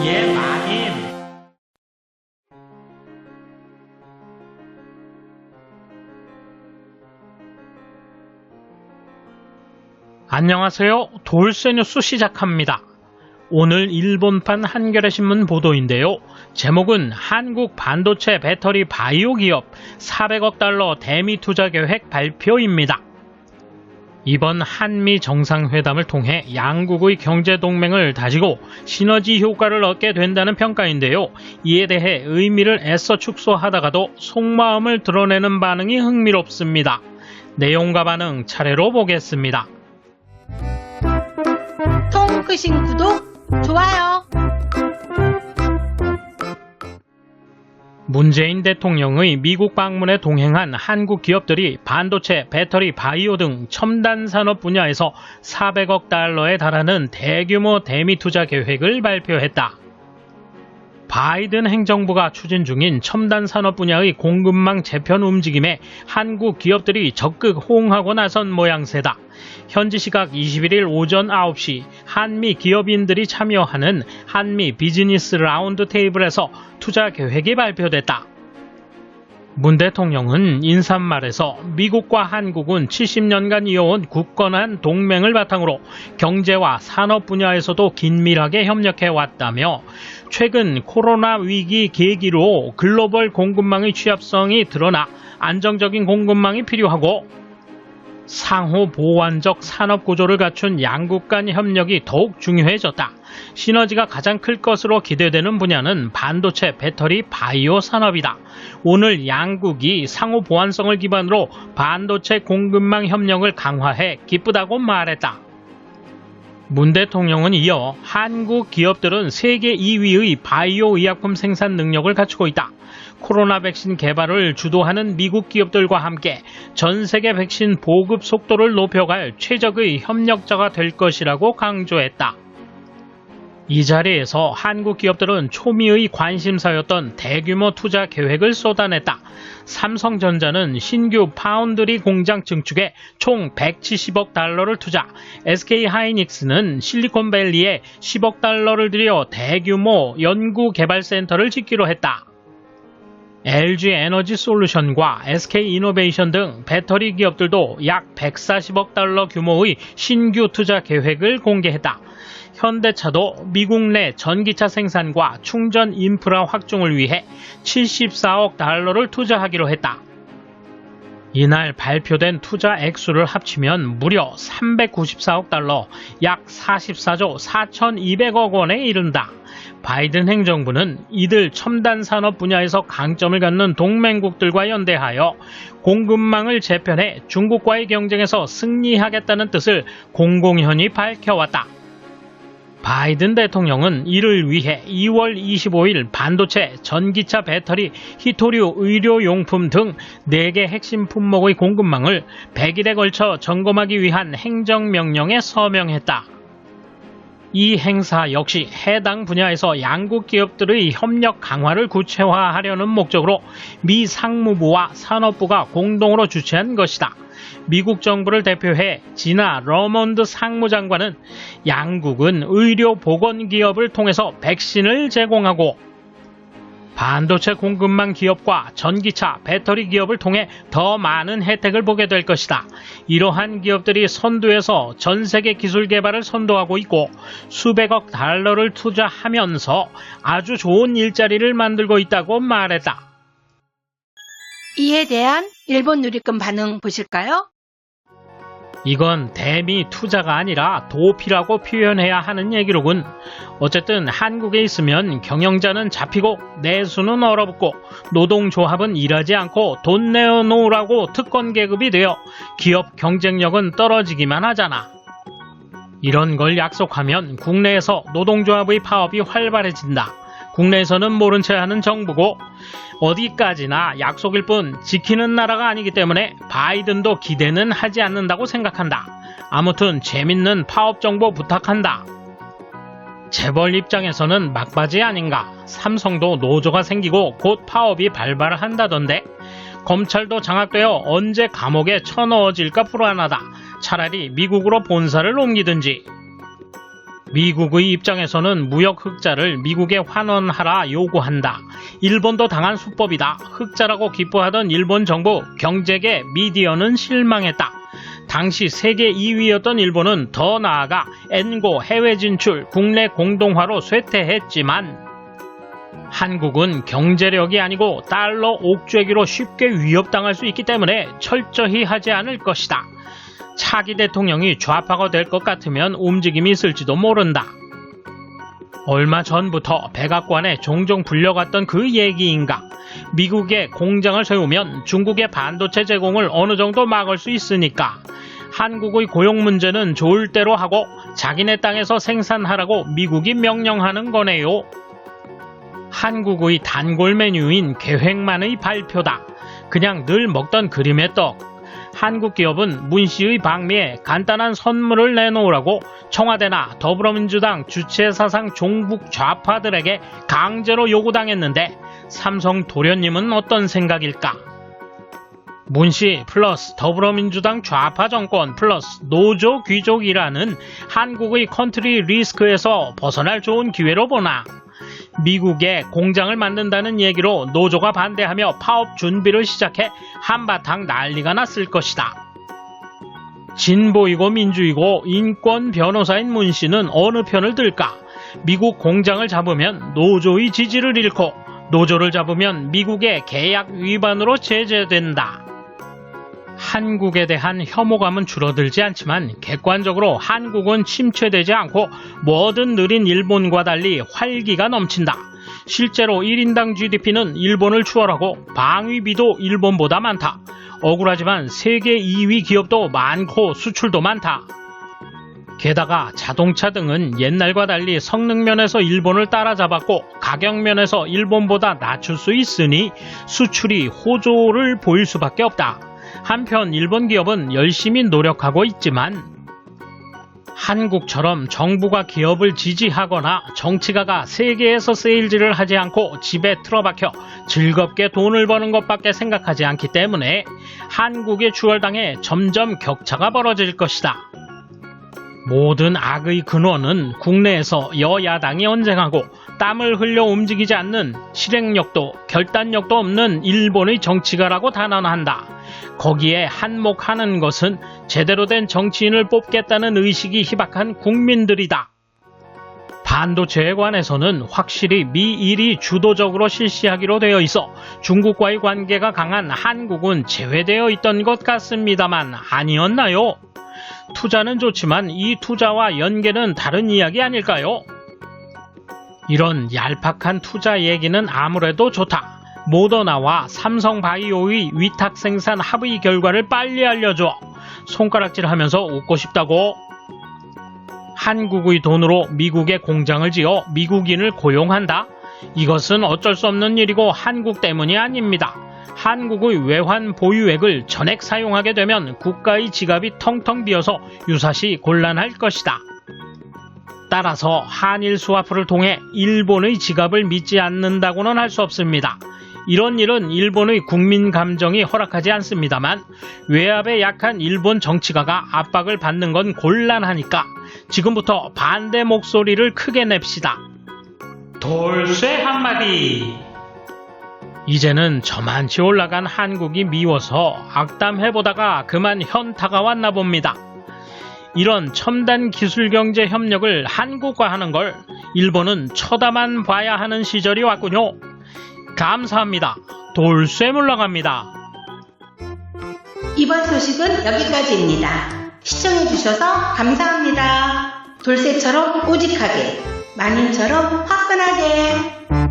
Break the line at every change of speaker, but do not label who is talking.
예, 마님. 안녕하세요. 돌쇠 뉴스 시작합니다. 오늘 일본판 한겨레신문 보도인데요. 제목은 한국 반도체 배터리 바이오 기업 400억 달러 대미 투자 계획 발표입니다. 이번 한미 정상회담을 통해 양국의 경제 동맹을 다지고 시너지 효과를 얻게 된다는 평가인데요. 이에 대해 의미를 애써 축소하다가도 속마음을 드러내는 반응이 흥미롭습니다. 내용과 반응 차례로 보겠습니다.
통 크신 구독, 좋아요.
문재인 대통령의 미국 방문에 동행한 한국 기업들이 반도체, 배터리, 바이오 등 첨단 산업 분야에서 400억 달러에 달하는 대규모 대미 투자 계획을 발표했다. 바이든 행정부가 추진 중인 첨단 산업 분야의 공급망 재편 움직임에 한국 기업들이 적극 호응하고 나선 모양새다. 현지 시각 21일 오전 9시 한미 기업인들이 참여하는 한미 비즈니스 라운드 테이블에서 투자 계획이 발표됐다. 문 대통령은 인사말에서 미국과 한국은 70년간 이어온 굳건한 동맹을 바탕으로 경제와 산업 분야에서도 긴밀하게 협력해왔다며 최근 코로나 위기 계기로 글로벌 공급망의 취약성이 드러나 안정적인 공급망이 필요하고 상호 보완적 산업 구조를 갖춘 양국 간 협력이 더욱 중요해졌다. 시너지가 가장 클 것으로 기대되는 분야는 반도체, 배터리, 바이오 산업이다. 오늘 양국이 상호 보완성을 기반으로 반도체 공급망 협력을 강화해 기쁘다고 말했다. 문 대통령은 이어 한국 기업들은 세계 2위의 바이오 의약품 생산 능력을 갖추고 있다. 코로나 백신 개발을 주도하는 미국 기업들과 함께 전 세계 백신 보급 속도를 높여갈 최적의 협력자가 될 것이라고 강조했다. 이 자리에서 한국 기업들은 초미의 관심사였던 대규모 투자 계획을 쏟아냈다. 삼성전자는 신규 파운드리 공장 증축에 총 170억 달러를 투자, SK하이닉스는 실리콘밸리에 10억 달러를 들여 대규모 연구개발센터를 짓기로 했다. LG에너지솔루션과 SK이노베이션 등 배터리 기업들도 약 140억 달러 규모의 신규 투자 계획을 공개했다. 현대차도 미국 내 전기차 생산과 충전 인프라 확충을 위해 74억 달러를 투자하기로 했다. 이날 발표된 투자 액수를 합치면 무려 394억 달러, 약 44조 4,200억 원에 이른다. 바이든 행정부는 이들 첨단 산업 분야에서 강점을 갖는 동맹국들과 연대하여 공급망을 재편해 중국과의 경쟁에서 승리하겠다는 뜻을 공공연히 밝혀왔다. 바이든 대통령은 이를 위해 2월 25일 반도체, 전기차 배터리, 히토류, 의료용품 등 4개 핵심 품목의 공급망을 100일에 걸쳐 점검하기 위한 행정명령에 서명했다. 이 행사 역시 해당 분야에서 양국 기업들의 협력 강화를 구체화하려는 목적으로 미 상무부와 산업부가 공동으로 주최한 것이다. 미국 정부를 대표해 지나 러먼드 상무장관은 양국은 의료 보건 기업을 통해서 백신을 제공하고 반도체 공급망 기업과 전기차, 배터리 기업을 통해 더 많은 혜택을 보게 될 것이다. 이러한 기업들이 선두에서 전 세계 기술 개발을 선도하고 있고 수백억 달러를 투자하면서 아주 좋은 일자리를 만들고 있다고 말했다.
이에 대한 일본 누리꾼 반응 보실까요?
이건 대미 투자가 아니라 도피라고 표현해야 하는 얘기로군. 어쨌든 한국에 있으면 경영자는 잡히고 내수는 얼어붙고 노동조합은 일하지 않고 돈 내어놓으라고 특권 계급이 되어 기업 경쟁력은 떨어지기만 하잖아. 이런 걸 약속하면 국내에서 노동조합의 파업이 활발해진다. 국내에서는 모른 채 하는 정부고 어디까지나 약속일 뿐 지키는 나라가 아니기 때문에 바이든도 기대는 하지 않는다고 생각한다. 아무튼 재밌는 파업 정보 부탁한다. 재벌 입장에서는 막바지 아닌가. 삼성도 노조가 생기고 곧 파업이 발발한다던데. 검찰도 장악되어 언제 감옥에 쳐넣어질까 불안하다. 차라리 미국으로 본사를 옮기든지. 미국의 입장에서는 무역 흑자를 미국에 환원하라 요구한다. 일본도 당한 수법이다. 흑자라고 기뻐하던 일본 정부, 경제계, 미디어는 실망했다. 당시 세계 2위였던 일본은 더 나아가 엔고 해외 진출, 국내 공동화로 쇠퇴했지만 한국은 경제력이 아니고 달러 옥죄기로 쉽게 위협당할 수 있기 때문에 철저히 하지 않을 것이다. 차기 대통령이 좌파가 될 것 같으면 움직임이 있을지도 모른다. 얼마 전부터 백악관에 종종 불려갔던 그 얘기인가. 미국에 공장을 세우면 중국의 반도체 제공을 어느 정도 막을 수 있으니까 한국의 고용 문제는 좋을 대로 하고 자기네 땅에서 생산하라고 미국이 명령하는 거네요. 한국의 단골 메뉴인 계획만의 발표다. 그냥 늘 먹던 그림의 떡. 한국 기업은 문 씨의 방미에 간단한 선물을 내놓으라고 청와대나 더불어민주당 주체사상 종북 좌파들에게 강제로 요구당했는데 삼성 도련님은 어떤 생각일까? 문 씨 플러스 더불어민주당 좌파 정권 플러스 노조 귀족이라는 한국의 컨트리 리스크에서 벗어날 좋은 기회로 보나? 미국에 공장을 만든다는 얘기로 노조가 반대하며 파업 준비를 시작해 한바탕 난리가 났을 것이다. 진보이고 민주이고 인권 변호사인 문 씨는 어느 편을 들까? 미국 공장을 잡으면 노조의 지지를 잃고 노조를 잡으면 미국의 계약 위반으로 제재된다. 한국에 대한 혐오감은 줄어들지 않지만 객관적으로 한국은 침체되지 않고 뭐든 느린 일본과 달리 활기가 넘친다. 실제로 1인당 GDP는 일본을 추월하고 방위비도 일본보다 많다. 억울하지만 세계 2위 기업도 많고 수출도 많다. 게다가 자동차 등은 옛날과 달리 성능면에서 일본을 따라잡았고 가격면에서 일본보다 낮출 수 있으니 수출이 호조를 보일 수밖에 없다. 한편 일본 기업은 열심히 노력하고 있지만 한국처럼 정부가 기업을 지지하거나 정치가가 세계에서 세일즈를 하지 않고 집에 틀어박혀 즐겁게 돈을 버는 것밖에 생각하지 않기 때문에 한국의 추월당해 점점 격차가 벌어질 것이다. 모든 악의 근원은 국내에서 여야당이 언쟁하고 땀을 흘려 움직이지 않는 실행력도 결단력도 없는 일본의 정치가라고 단언한다. 거기에 한몫하는 것은 제대로 된 정치인을 뽑겠다는 의식이 희박한 국민들이다. 반도체에 관해서는 확실히 미일이 주도적으로 실시하기로 되어 있어 중국과의 관계가 강한 한국은 제외되어 있던 것 같습니다만 아니었나요? 투자는 좋지만 이 투자와 연계는 다른 이야기 아닐까요? 이런 얄팍한 투자 얘기는 아무래도 좋다. 모더나와 삼성바이오의 위탁 생산 합의 결과를 빨리 알려줘. 손가락질하면서 웃고 싶다고? 한국의 돈으로 미국에 공장을 지어 미국인을 고용한다? 이것은 어쩔 수 없는 일이고 한국 때문이 아닙니다. 한국의 외환 보유액을 전액 사용하게 되면 국가의 지갑이 텅텅 비어서 유사시 곤란할 것이다. 따라서 한일 스와프를 통해 일본의 지갑을 믿지 않는다고는 할 수 없습니다. 이런 일은 일본의 국민 감정이 허락하지 않습니다만 외압에 약한 일본 정치가가 압박을 받는 건 곤란하니까 지금부터 반대 목소리를 크게 냅시다. 돌쇠 한마디. 이제는 저만치 올라간 한국이 미워서 악담해보다가 그만 현타가 왔나 봅니다. 이런 첨단 기술 경제 협력을 한국과 하는 걸 일본은 쳐다만 봐야 하는 시절이 왔군요. 감사합니다. 돌쇠 물러갑니다.
이번 소식은 여기까지입니다. 시청해주셔서 감사합니다. 돌쇠처럼 오직하게, 마님처럼 화끈하게.